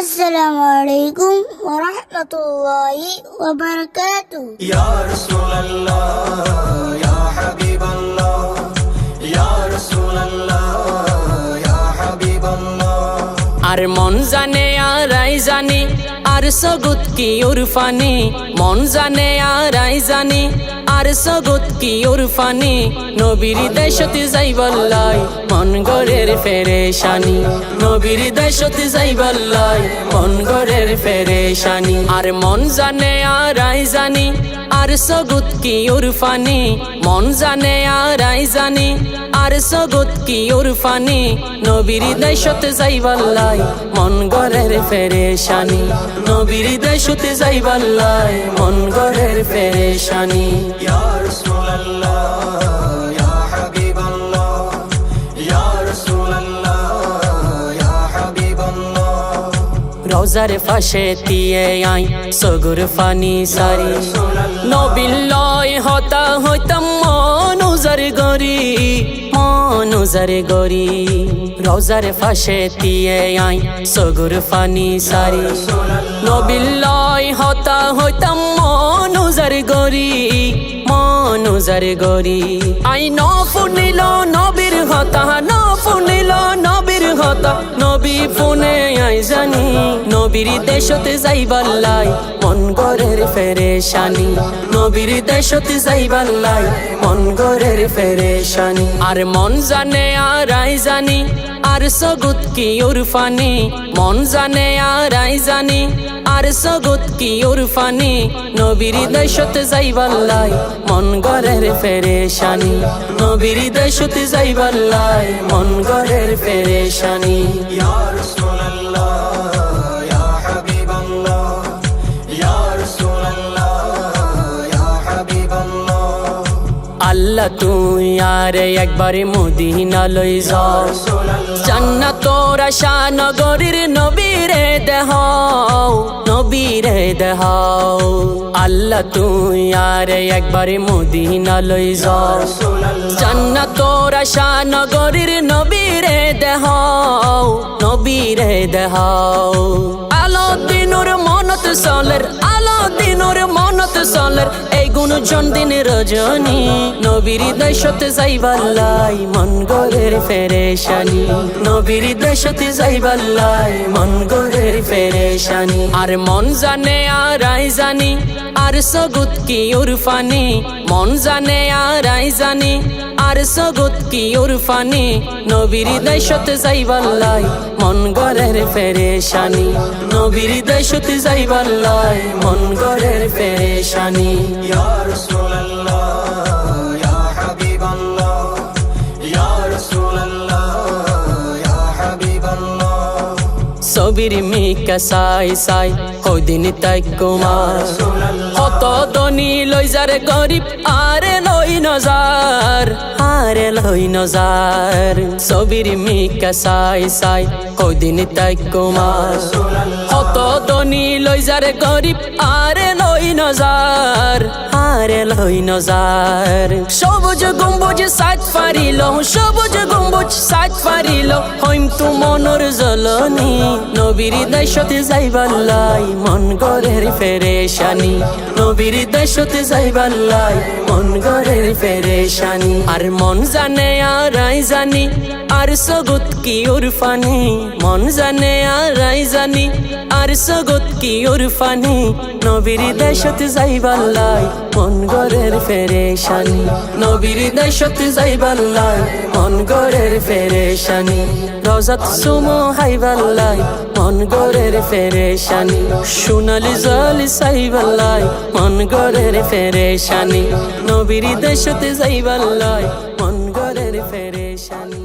আসসালামু আলাইকুম ওয়া রাহমাতুল্লাহি ওয়া বারাকাতুহু। ইয়া রাসূলুল্লাহ ইয়া হাবিবাল্লাহ ইয়া রাসূলুল্লাহ ইয়া হাবিবাল্লাহ। আর মন জানে আর আই জানি আর সগুত কি উরফানি, মন জানে আর আই জানি আর সগুত কি উরফানি। নবীর দেশতে যাইবাল্লাই মন গরের ফেরেশানি, নবীর দেশতে যাইবাল্লাই মন গরের ফেরেশানি। আর মন জানে আর আই জানি আর সগুত কি উরফানি, মন জানে আর আই জানি আর সগুত কি উরফানি। নবীর দেশতে যাইবাল্লাই মন গরের ফেরেশানি, নবীর দেশতে যাইবাল্লাই মন গরের ফেরেশানি। ইয়া রাসূলুল্লাহ ইয়া হাবিবাল্লাহ ইয়া রাসূলুল্লাহ ইয়া হাবিবাল্লাহ। রওজার পাশে দিয়ে আই সগুর ফানি সারি, নবিল্লয় হতা হইতাম মন উজার গরি, মন উজার গরি। রওজার পাশে দিয়ে আই সগুর ফানি সারি, নবিল্লয় হতা হইতাম মন উজার গরি, মন উজার গরি। আই ন ফুনিল নবীর হতা, ন ফুনিল নবীর হতা, নবী ফুনে আই জানি। নবীর দেশতে যাইবাল্লাই মন গরের ফেরেশানি, নবীর দেশতে যাইবাল্লাই মন গরের ফেরেশানি। আর মন জানে আর আই জানি আর সগুত কি উরফানি, মন জানে আর আই জানি আর সগুত কি উরফানি। নবীর দেশতে যাইবাল্লাই মন গরের ফেরেশানি, নবীর দেশতে যাইবাল্লাই মন গরের ফেরেশানি। ইয়া রাসূলুল্লাহ ইয়া হাবিবাল্লাহ ইয়া রাসূলুল্লাহ ইয়া হাবিবাল্লাহ। আল্লাহ তুই আর একবার মদিনা লই যাও, জান্নাত তোরা শাহনগরীর নবীরে দেখাও, নবীরে দেখাও। আল্লাহ তুই আর একবার মদিনা লই যাও, জান্নাত তোরা শাহনগরীর নবীরে দেখাও, নবীরে দেখাও। আলো দিনুর মনত চলের, আলো দিনুর মনত চলের এই গুণজন দিন রজনী। নবীর দেশতে যাইবাল্লাই মন গরের ফেরেশানি, নবীর দেশতে যাইবাল্লাই মন গরের ফেরেশানি। আর মন জানে আর আই জানি আর সগুত কি উরফানি, মন জানে আর আই জানি আর সগুত কি উরফানি। নবীর দেশতে যাইবাল্লাই মন গরের ফেরেশানি, নবীর দেশতে যাইবাল্লাই মন গরের ফেরেশানি। ইয়া রাসূলুল্লাহ ইয়া হাবিবাল্লাহ ইয়া রাসূলুল্লাহ ইয়া হাবিবাল্লাহ। সবির মিকা সাই সাই কদিন তাই কুমার, কত ধনী লই যারে গরিব আরে লই নজার, আরে লই নজার। সবির মিকা সাই সাই কদিন তাই কুমার, কত ধনী লই যারে গরিব আরে লই নজার, আরে লই নজার। সবুজ গম্বুজ সাত ফারিল, সবুজ গম্বুজ সাত ফারিল হইম তু মনর জ্বলনি। নবীর দেশতে যাইবাল্লাই মন গরের ফেরেশানি, নবীর দেশতে যাইবাল্লাই মন গরের ফেরেশানি। আর মন জানে আর আই জানি আর সগুত কি উরফানি, মন জানে আর আই জানি আর সগুত কি উরফানি। নবীর দেশতে যাইবাল্লাই মন গরের ফেরেশানি, নবীর দেশতে যাইবাল্লাই মন গরের ফেরেশানি। রওজাত সুমো হাইবাল্লাই মন গরের ফেরেশানি, সোনালি জালি সাইবাল্লাই মন গরের ফেরেশানি। নবীর দেশতে যাইবাল্লাই মন গরের ফেরেশানি।